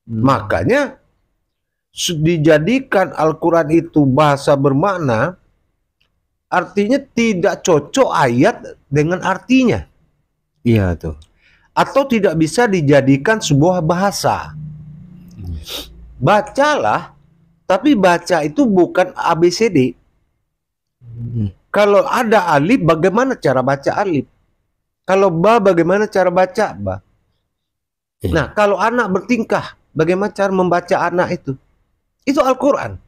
Makanya dijadikan Al-Quran itu bahasa bermakna, artinya tidak cocok ayat dengan artinya. Iya tuh. Atau tidak bisa dijadikan sebuah bahasa. Bacalah, tapi baca itu bukan ABCD. Kalau ada alif, bagaimana cara baca alif? Kalau ba, bagaimana cara baca ba? Nah, kalau anak bertingkah, bagaimana cara membaca anak itu? Itu Al-Quran.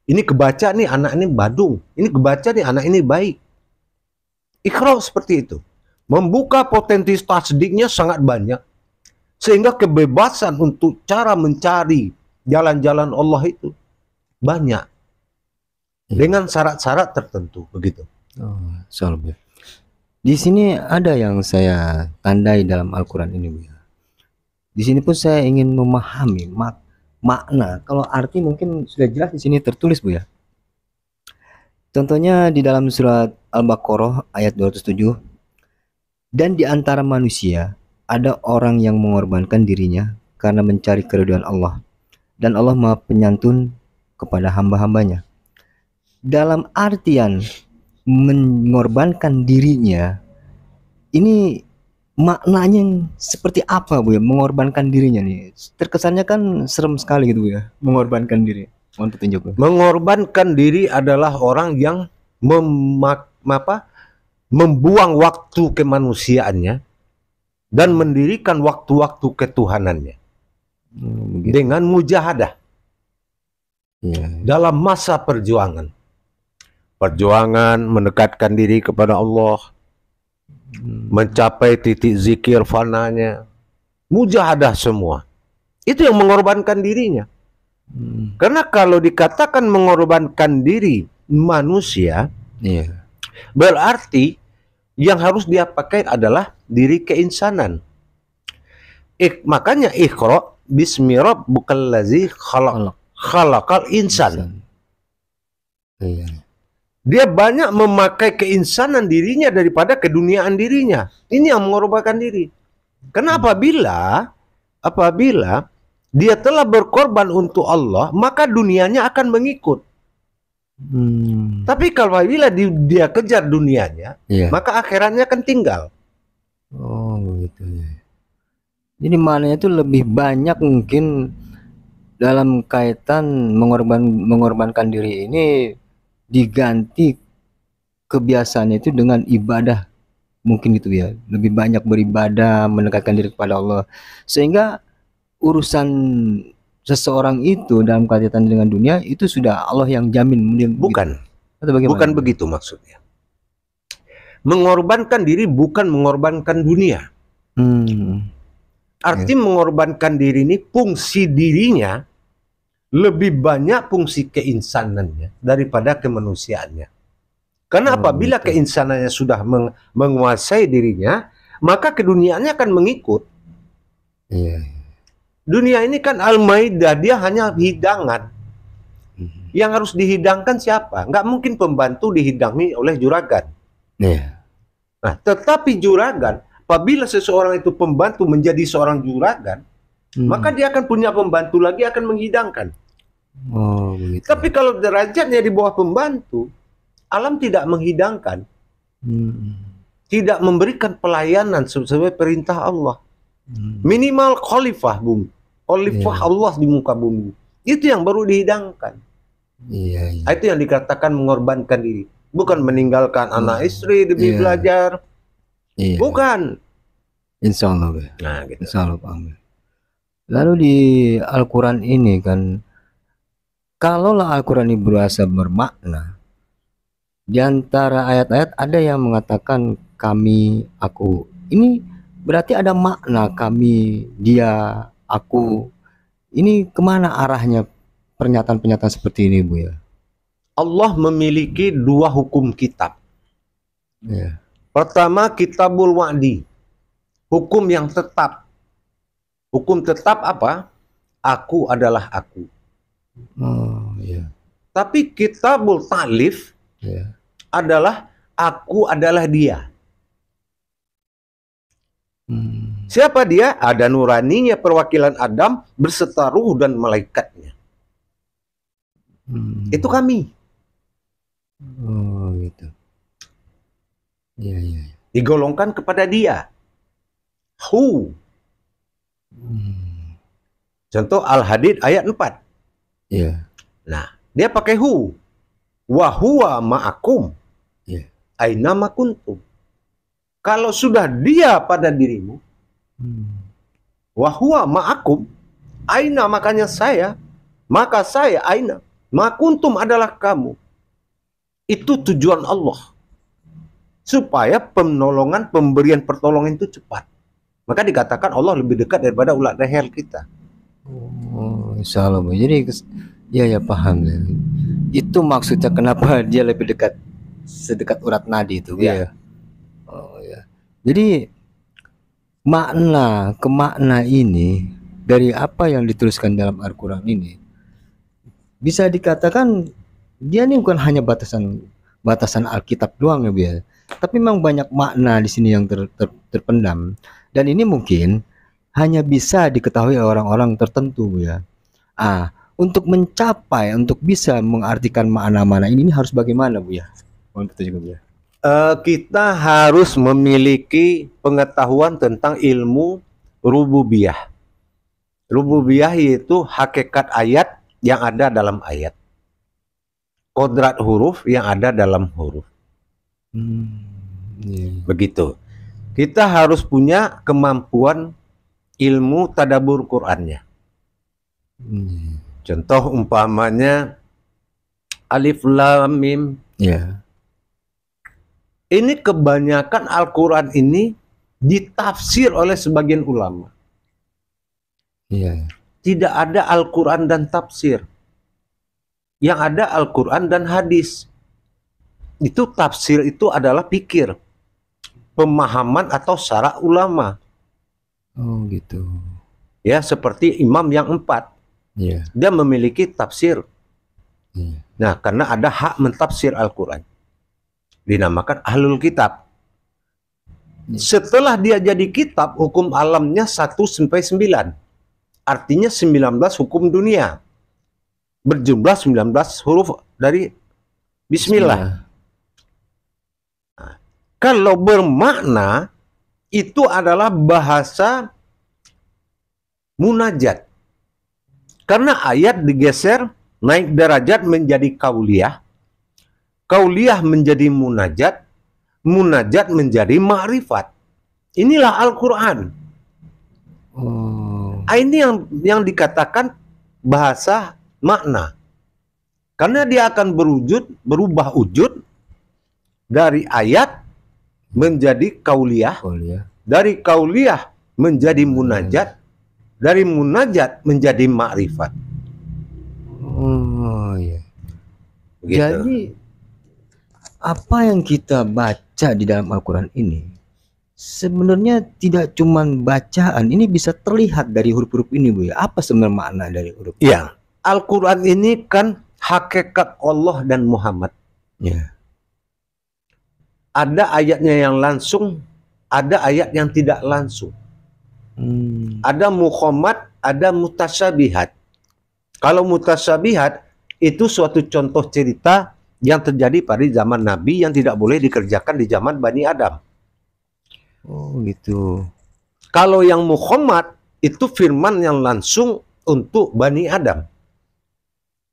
Ini kebaca nih anak ini badung. Ini kebaca nih anak ini baik. Iqra seperti itu. Membuka potensi tasdiknya sangat banyak. Sehingga kebebasan untuk cara mencari jalan-jalan Allah itu banyak. Dengan syarat-syarat tertentu. Begitu. Di sini ada yang saya tandai dalam Al-Quran ini, Bu. Di sini pun saya ingin memahami makna. Kalau arti mungkin sudah jelas di sini tertulis, Bu ya. Contohnya di dalam surat Al-Baqarah ayat 207. Dan di antara manusia ada orang yang mengorbankan dirinya karena mencari keridhaan Allah. Dan Allah Maha Penyantun kepada hamba-hambanya. Dalam artian mengorbankan dirinya, ini maknanya seperti apa, Bu ya? Mengorbankan dirinya nih. Terkesannya kan serem sekali gitu, Bu ya. Mengorbankan diri. Mohon petunjuk, Bu. Mengorbankan diri adalah orang yang membuang waktu kemanusiaannya dan mendirikan waktu-waktu ketuhanannya dengan mujahadah dalam masa perjuangan. Perjuangan mendekatkan diri kepada Allah, mencapai titik zikir fananya, mujahadah semua. Itu yang mengorbankan dirinya. Karena kalau dikatakan mengorbankan diri manusia, berarti yang harus dia pakai adalah diri keinsanan. Makanya Iqra bismi rabbikallazi khalaqal insan. Dia banyak memakai keinsanan dirinya daripada keduniaan dirinya. Ini yang mengorbankan diri. Karena apabila dia telah berkorban untuk Allah, maka dunianya akan mengikut. Tapi kalau apabila dia kejar dunianya, maka akhiratnya akan tinggal. Oh gitu ya. Jadi maknanya itu lebih banyak mungkin dalam kaitan mengorbankan diri ini diganti kebiasaannya itu dengan ibadah, mungkin gitu ya. Lebih banyak beribadah, mendekatkan diri kepada Allah, sehingga urusan seseorang itu dalam kaitan dengan dunia itu sudah Allah yang jamin. Bukan. Atau bagaimana? Bukan begitu maksudnya. Mengorbankan diri bukan mengorbankan dunia. Arti mengorbankan diri ini, fungsi dirinya lebih banyak fungsi keinsanannya daripada kemanusiaannya. Karena apabila keinsanannya sudah menguasai dirinya, maka keduniaannya akan mengikut. Dunia ini kan Al-Maidah, dia hanya hidangan. Yang harus dihidangkan siapa? Nggak mungkin pembantu dihidangi oleh juragan. Nah, tetapi juragan, apabila seseorang itu pembantu menjadi seorang juragan, maka dia akan punya pembantu lagi, akan menghidangkan. Tapi kalau derajatnya di bawah pembantu, alam tidak menghidangkan, tidak memberikan pelayanan sesuai perintah Allah. Minimal khalifah bumi, khalifah Allah di muka bumi, itu yang baru dihidangkan. Itu yang dikatakan mengorbankan diri, bukan meninggalkan anak istri demi belajar, bukan. Insya Allah, nah, gitu. Insya Allah, Pak. Lalu di Al-Quran ini kan, kalaulah Al-Quran ini berasa bermakna, di antara ayat-ayat ada yang mengatakan kami, aku. Ini berarti ada makna kami, dia, aku. Ini kemana arahnya pernyataan-pernyataan seperti ini, Bu ya? Allah memiliki dua hukum kitab. Pertama, kitabul wa'di, hukum yang tetap. Hukum tetap apa? Aku adalah aku. Tapi kitabul ta'lif adalah aku adalah dia. Siapa dia? Ada nuraninya perwakilan Adam berserta ruh dan malaikatnya. Itu kami. Oh gitu. Iya, iya. Digolongkan kepada dia. Hu. Contoh Al-Hadid ayat 4. Iya. Nah, dia pakai hu. Wa huwa ma'akum. Iya. Aina ma kuntum. Kalau sudah dia pada dirimu, wa huwa ma'akum, aina makanya saya, maka saya aina, ma kuntum adalah kamu. Itu tujuan Allah. Supaya penolongan, pemberian pertolongan itu cepat. Maka dikatakan Allah lebih dekat daripada ulat leher kita. Oh, insya Allah. Jadi ya paham. Itu maksudnya kenapa dia lebih dekat, sedekat urat nadi itu. Ya. Oh ya. Jadi kemakna ini dari apa yang dituliskan dalam Al-Quran ini bisa dikatakan dia ini bukan hanya batasan Alkitab doang ya Bu ya, tapi memang banyak makna di sini yang terpendam, dan ini mungkin hanya bisa diketahui orang-orang tertentu Bu ya. Untuk bisa mengartikan makna-makna ini harus bagaimana Bu ya? Mohon petunjuk Bu ya. Kita harus memiliki pengetahuan tentang ilmu rububiyah. Rububiyah yaitu hakikat ayat yang ada dalam ayat. Kodrat huruf yang ada dalam huruf. Begitu. Kita harus punya kemampuan ilmu tadabbur Qur'annya. Contoh umpamanya Alif Lam Mim. Ya. Ini kebanyakan Al-Quran ini ditafsir oleh sebagian ulama. Iya. Tidak ada Al-Quran dan tafsir. Yang ada Al-Quran dan hadis. Itu tafsir itu adalah pikir, pemahaman atau syara ulama. Oh gitu. Ya, seperti imam yang 4. Iya. Dia memiliki tafsir. Iya. Nah, karena ada hak mentafsir Al-Quran. Dinamakan Ahlul Kitab. Setelah dia jadi kitab, hukum alamnya 1-9. Artinya 19 hukum dunia. Berjumlah 19 huruf dari Bismillah. Nah, kalau bermakna, itu adalah bahasa munajat. Karena ayat digeser, naik derajat menjadi kauliyah. Kauliyah menjadi munajat, munajat menjadi ma'rifat. Inilah Al-Quran. Ini yang dikatakan bahasa makna. Karena dia akan berubah wujud dari ayat menjadi kauliyah, dari kauliyah menjadi munajat, dari munajat menjadi ma'rifat. Oh iya. Begitu. Jadi apa yang kita baca di dalam Al-Quran ini sebenarnya tidak cuma bacaan, ini bisa terlihat dari huruf-huruf ini Bu ya. Apa sebenarnya makna dari huruf? Iya, Al-Quran ini kan hakikat Allah dan Muhammad. Ya. Ada ayatnya yang langsung, ada ayat yang tidak langsung. Ada muhammad, ada mutasyabihat. Kalau mutasyabihat itu suatu contoh cerita yang terjadi pada zaman Nabi yang tidak boleh dikerjakan di zaman Bani Adam. Oh gitu. Kalau yang Muhammad itu firman yang langsung untuk Bani Adam.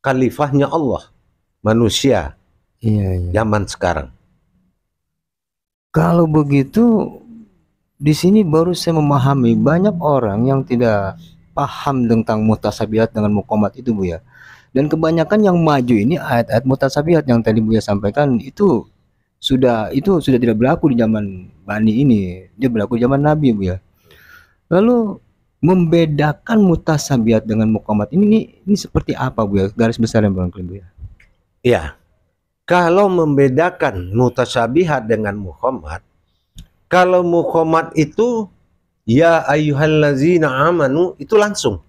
Khalifahnya Allah, manusia. Iya. Zaman sekarang. Kalau begitu, di sini baru saya memahami banyak orang yang tidak paham tentang mutasyabihat dengan muqamat itu Bu ya. Dan kebanyakan yang maju ini ayat-ayat mutasyabihat yang tadi Buya sampaikan itu sudah tidak berlaku di zaman Bani ini, dia berlaku di zaman Nabi Bu ya. Lalu membedakan mutasyabihat dengan muqamat ini seperti apa Bu ya? Garis besar yang barangkali Bu ya. Iya. Kalau membedakan mutasyabihat dengan muqamat, kalau muqamat itu ya ayyuhallazina amanu itu langsung.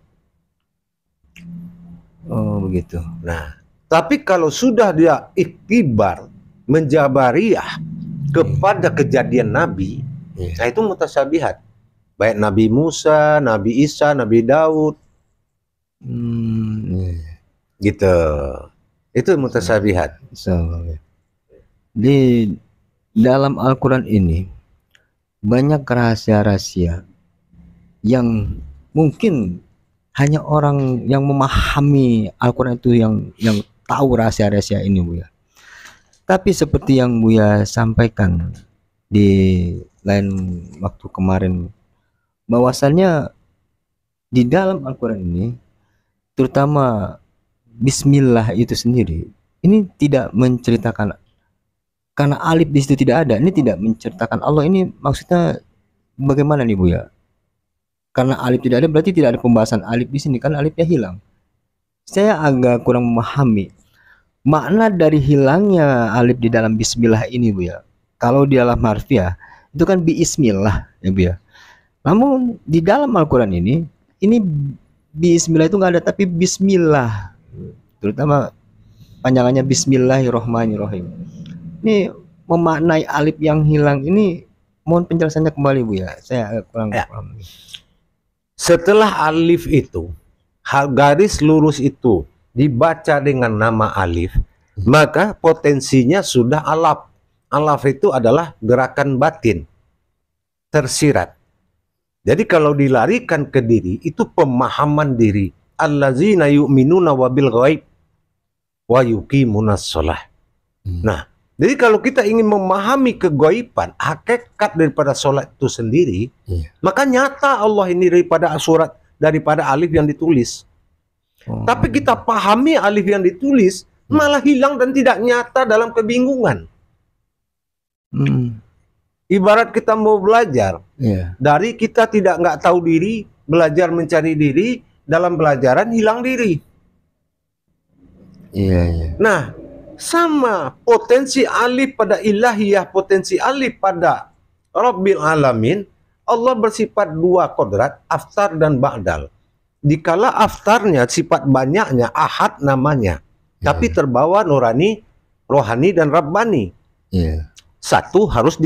Oh begitu. Nah, tapi kalau sudah dia iktibar, menjabariyah kepada kejadian Nabi, nah itu mutasyabihat. Baik Nabi Musa, Nabi Isa, Nabi Daud. Gitu. Itu mutasyabihat. Di dalam Al-Quran ini banyak rahasia-rahasia yang mungkin hanya orang yang memahami Al-Quran itu yang tahu rahasia-rahasia ini, Buya. Tapi seperti yang Buya sampaikan di lain waktu kemarin, bahwasannya di dalam Al-Quran ini, terutama Bismillah itu sendiri, ini tidak menceritakan, karena alif di situ tidak ada, ini tidak menceritakan Allah. Ini maksudnya bagaimana nih, Buya? Karena alif tidak ada, berarti tidak ada pembahasan alif di sini, kan alifnya hilang. Saya agak kurang memahami makna dari hilangnya alif di dalam Bismillah ini, Buya. Kalau di dalam harfiah itu kan Bismillah, ya, Buya. Namun di dalam Al-Quran ini Bismillah itu nggak ada, tapi Bismillah, terutama panjangannya Bismillahirrohmanirrohim. Ini memaknai alif yang hilang ini, mohon penjelasannya kembali, Buya. Saya agak kurang paham. Setelah alif itu, garis lurus itu dibaca dengan nama alif, maka potensinya sudah alaf. Alaf itu adalah gerakan batin, tersirat. Jadi kalau dilarikan ke diri, itu pemahaman diri. Allazina yu'minuna wabil ghaib wa yuqimunas shalah. Nah, jadi kalau kita ingin memahami kegaiban, hakikat daripada sholat itu sendiri, maka nyata Allah ini daripada alif yang ditulis. Tapi kita pahami alif yang ditulis, malah hilang dan tidak nyata dalam kebingungan. Ibarat kita mau belajar, dari kita nggak tahu diri, belajar mencari diri, dalam pelajaran hilang diri. Nah, sama potensi alif pada ilahiyah, potensi alif pada Rabbil Alamin, Allah bersifat dua kodrat, aftar dan ba'dal. Dikala aftarnya, sifat banyaknya, ahad namanya, tapi terbawa nurani, rohani, dan rabbani. Satu harus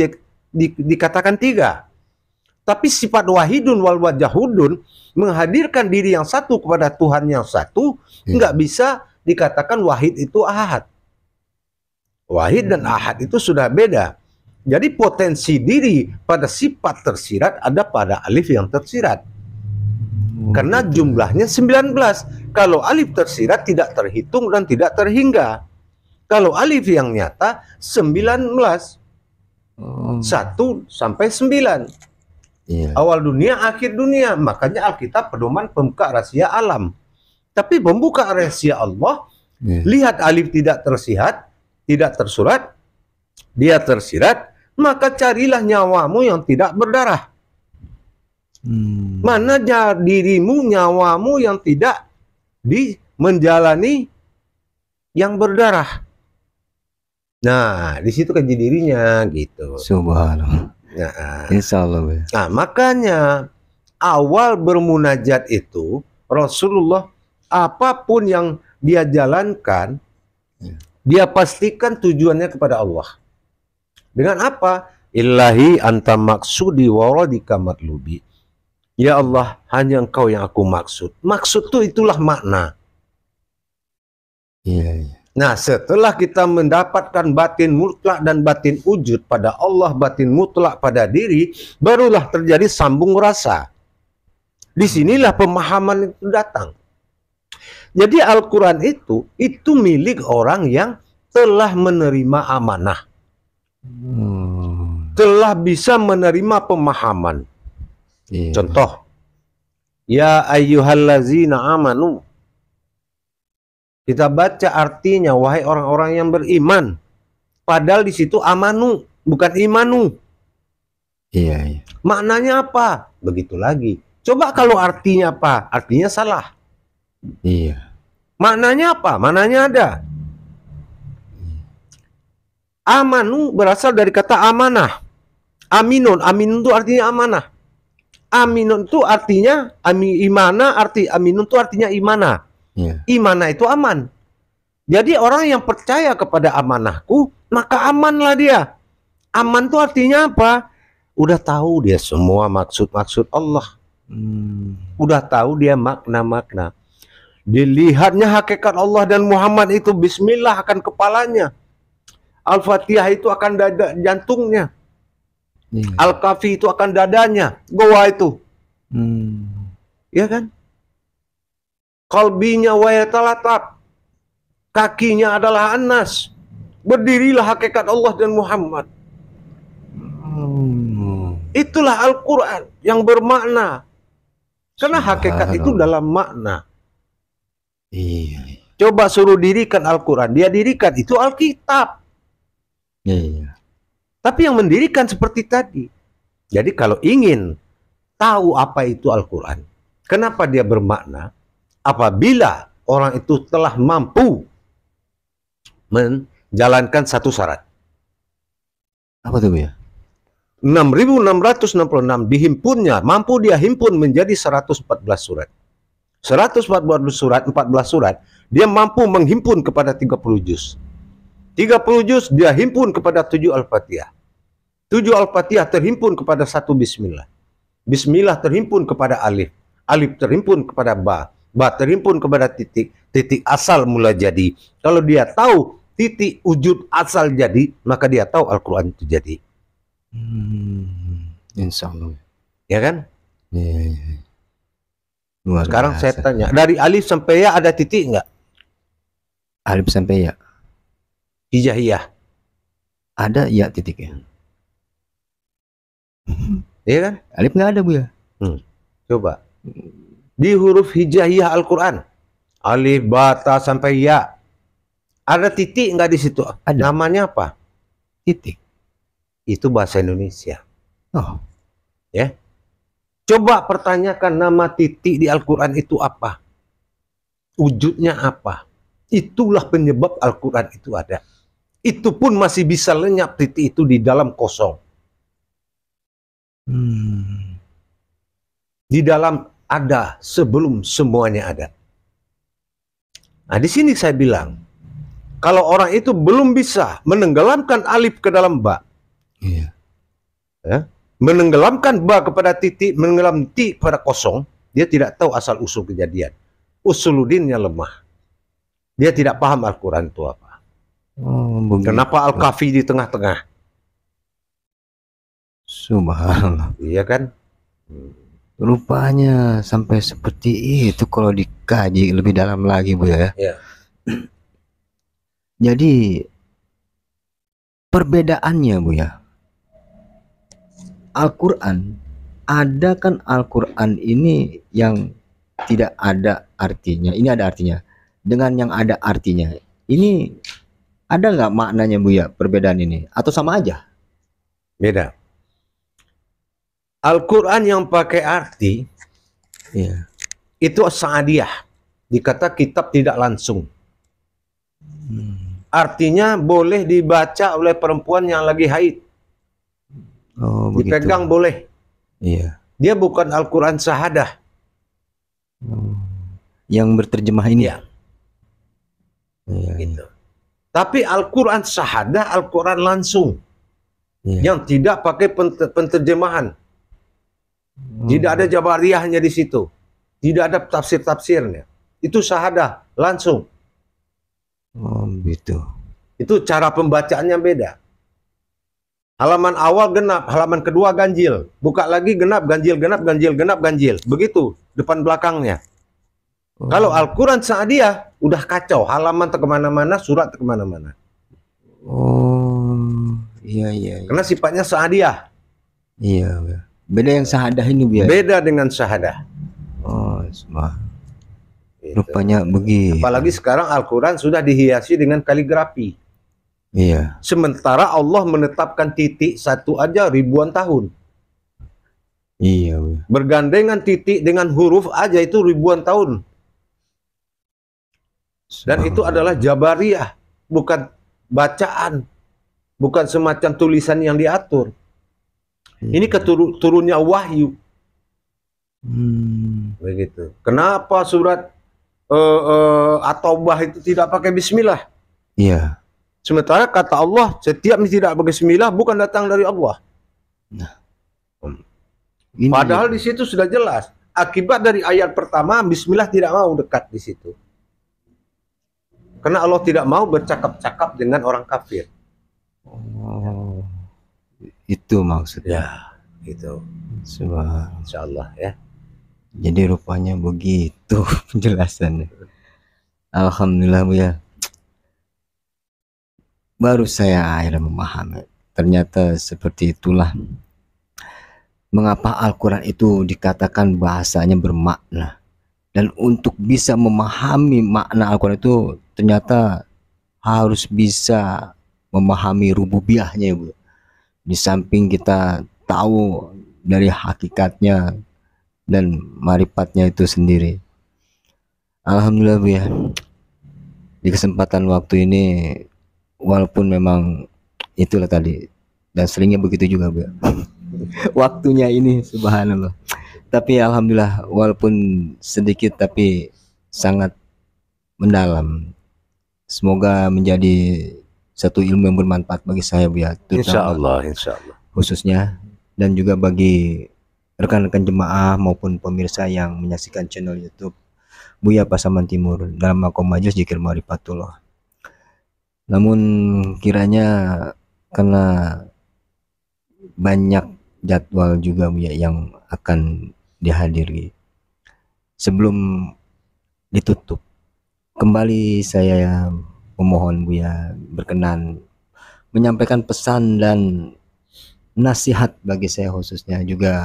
dikatakan tiga. Tapi sifat wahidun wal wajahudun, menghadirkan diri yang satu kepada Tuhan yang satu, nggak bisa dikatakan wahid itu ahad. Wahid dan ahad itu sudah beda. Jadi potensi diri pada sifat tersirat ada pada alif yang tersirat. Karena jumlahnya 19. Kalau alif tersirat tidak terhitung dan tidak terhingga. Kalau alif yang nyata 19. 1 sampai 9. Awal dunia, akhir dunia. Makanya Alkitab pedoman pembuka rahasia alam. Tapi pembuka rahasia Allah, lihat alif tidak tersirat, tidak tersurat, dia tersirat, maka carilah nyawamu yang tidak berdarah. Mana dirimu, nyawamu yang tidak menjalani yang berdarah. Nah, di situ kan dirinya gitu. Subhanallah. Nah, Insya Allah. Nah, makanya awal bermunajat itu Rasulullah, apapun yang dia jalankan, dia pastikan tujuannya kepada Allah. Dengan apa? Ilahi anta maksudi waradika matlubi. Ya Allah, hanya Engkau yang aku maksud. Maksud itu itulah makna. Nah, setelah kita mendapatkan batin mutlak dan batin wujud pada Allah, batin mutlak pada diri, barulah terjadi sambung rasa. Disinilah pemahaman itu datang. Jadi Al-Quran itu milik orang yang telah menerima amanah. Telah bisa menerima pemahaman. Contoh, ya ayyuhallazina amanu. Kita baca artinya, wahai orang-orang yang beriman. Padahal di situ amanu, bukan imanu. Maknanya apa? Begitu lagi. Coba kalau artinya apa? Artinya salah. Maknanya apa? Maknanya ada. Amanu berasal dari kata amanah. Aminun, aminun itu artinya amanah. Aminun itu artinya imana, aminun itu artinya imana. Imana itu aman. Jadi orang yang percaya kepada amanahku, maka amanlah dia. Aman itu artinya apa? Udah tahu dia semua maksud-maksud Allah. Udah tahu dia makna-makna. Dilihatnya hakikat Allah dan Muhammad itu bismillah akan kepalanya. Al-Fatihah itu akan dada jantungnya. Al-Kafi itu akan dadanya. Goa itu. Ya kan? Qalbinya wa yatalatab. Kakinya adalah Anas. Berdirilah hakikat Allah dan Muhammad. Itulah Al-Quran yang bermakna. Karena hakikat itu dalam makna. Iya. Coba suruh dirikan Al-Quran. Dia dirikan. Itu Alkitab. Iya. Tapi yang mendirikan seperti tadi. Jadi kalau ingin tahu apa itu Al-Quran. Kenapa dia bermakna? Apabila orang itu telah mampu menjalankan satu syarat. Apa tuh ya? 6.666 dihimpunnya, mampu dia himpun menjadi 114 surat. 114 surat, 14 surat, dia mampu menghimpun kepada 30 juz. 30 juz dia himpun kepada 7 Al-Fatihah. 7 Al-Fatihah terhimpun kepada 1 Bismillah. Bismillah terhimpun kepada alif. Alif terhimpun kepada ba. Ba terhimpun kepada titik. Titik asal mula jadi. Kalau dia tahu titik wujud asal jadi, maka dia tahu Al-Quran itu jadi. Insya Allah. Ya kan? Ya. Luar Sekarang biasa. saya tanya, dari alif sampai ya ada titik nggak? Alif sampai ya? Hijaiyah. Ada ya titiknya. Iya kan? Alif nggak ada, Bu ya? Coba. Di huruf hijaiyah Al-Quran. Alif, ba, ta, sampai ya. Ada titik nggak di situ? Ada. Namanya apa? Titik. Itu bahasa Indonesia. Oh. Ya. Coba pertanyakan nama titik di Al-Quran itu apa? Wujudnya apa? Itulah penyebab Al-Quran itu ada. Itu pun masih bisa lenyap titik itu di dalam kosong. Di dalam ada sebelum semuanya ada. Nah, di sini saya bilang, kalau orang itu belum bisa menenggelamkan alif ke dalam ba, Iya. ya, menenggelamkan ba kepada titik, menenggelam ti kepada kosong, dia tidak tahu asal usul kejadian. Usuluddinnya lemah. Dia tidak paham Al-Quran itu apa. Oh, begitu. Kenapa Al-Kafi di tengah-tengah? Subhanallah. Iya kan? Rupanya sampai seperti itu kalau dikaji lebih dalam lagi, Bu ya. Ya. Jadi perbedaannya, Bu ya. Al-Quran, ada kan Al-Quran ini yang tidak ada artinya. Ini ada artinya. Dengan yang ada artinya. Ini ada nggak maknanya, Bu ya, perbedaan ini? Atau sama aja? Beda. Al-Quran yang pakai arti, Iya. itu sa'adiyah. Dikata kitab tidak langsung. Artinya boleh dibaca oleh perempuan yang lagi haid. Oh, begitu. Dipegang boleh. Iya. Dia bukan Al-Quran sahadah. Yang berterjemah ini. Iya. Iya. Gitu. Tapi Al-Quran sahadah, Al-Quran langsung. Iya. Yang tidak pakai penterjemahan. Tidak ada jabariyahnya di situ. Tidak ada tafsir-tafsirnya. Itu sahadah, langsung. Oh, gitu. Itu cara pembacaannya beda. Halaman awal genap, halaman kedua ganjil. Buka lagi genap, ganjil, genap, ganjil, genap, ganjil. Begitu, depan belakangnya. Oh. Kalau Al-Quran Sa'adiyah, udah kacau. Halaman kemana-mana, surat kemana-mana. Oh, iya, iya. Karena sifatnya Sa'adiyah. Iya, iya. Beda yang sahadah ini, Bu ya. Beda dengan syahadah. Oh, semua. Gitu. Rupanya begitu. Apalagi sekarang Al-Quran sudah dihiasi dengan kaligrafi. Iya. Sementara Allah menetapkan titik satu aja ribuan tahun. Iya, Bu. Bergandengan titik dengan huruf aja itu ribuan tahun. Dan itu adalah jabariyah, bukan bacaan, bukan semacam tulisan yang diatur. Ini keturunnya wahyu. Begitu. Kenapa surat At-Taubah itu tidak pakai bismillah? Iya. Sementara kata Allah, setiap yang tidak pakai bismillah bukan datang dari Allah. Nah. Padahal di situ sudah jelas. Akibat dari ayat pertama, Bismillah tidak mau dekat di situ. Karena Allah tidak mau bercakap-cakap dengan orang kafir. Oh, itu maksudnya. Ya, itu. Insya Allah ya. Jadi rupanya begitu penjelasannya. Alhamdulillah Bu ya. Baru saya akhirnya memahami. Ternyata seperti itulah mengapa Al-Quran itu dikatakan bahasanya bermakna. Dan untuk bisa memahami makna Al-Quran itu ternyata harus bisa memahami rububiyahnya, Bu. Di samping kita tahu dari hakikatnya dan marifatnya itu sendiri. Alhamdulillah Bu ya. Di kesempatan waktu ini, walaupun memang itulah tadi, dan seringnya begitu juga Bu ya. Waktunya ini subhanallah. Tapi alhamdulillah walaupun sedikit tapi sangat mendalam. Semoga menjadi satu ilmu yang bermanfaat bagi saya Bu ya. Insya Allah. Khususnya dan juga bagi rekan-rekan jemaah maupun pemirsa yang menyaksikan channel YouTube Buya Pasaman Timur dalam makom majelis zikir ma'rifatullah. Namun kiranya karena banyak jadwal juga Buya yang akan dihadiri, sebelum ditutup kembali saya memohon Buya berkenan menyampaikan pesan dan nasihat bagi saya, khususnya juga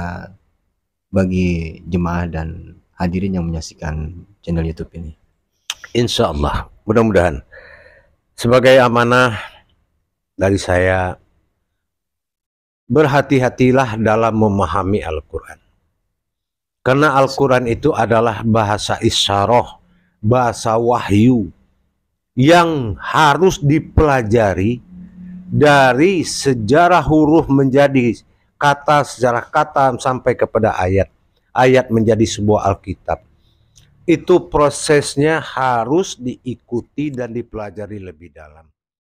bagi jemaah dan hadirin yang menyaksikan channel YouTube ini. Insya Allah, mudah-mudahan sebagai amanah dari saya, berhati-hatilah dalam memahami Al-Quran. Karena Al-Quran itu adalah bahasa isyarah, bahasa wahyu yang harus dipelajari dari sejarah huruf menjadi kata, sejarah kata sampai kepada ayat. Ayat menjadi sebuah Alkitab. Itu prosesnya harus diikuti dan dipelajari lebih dalam.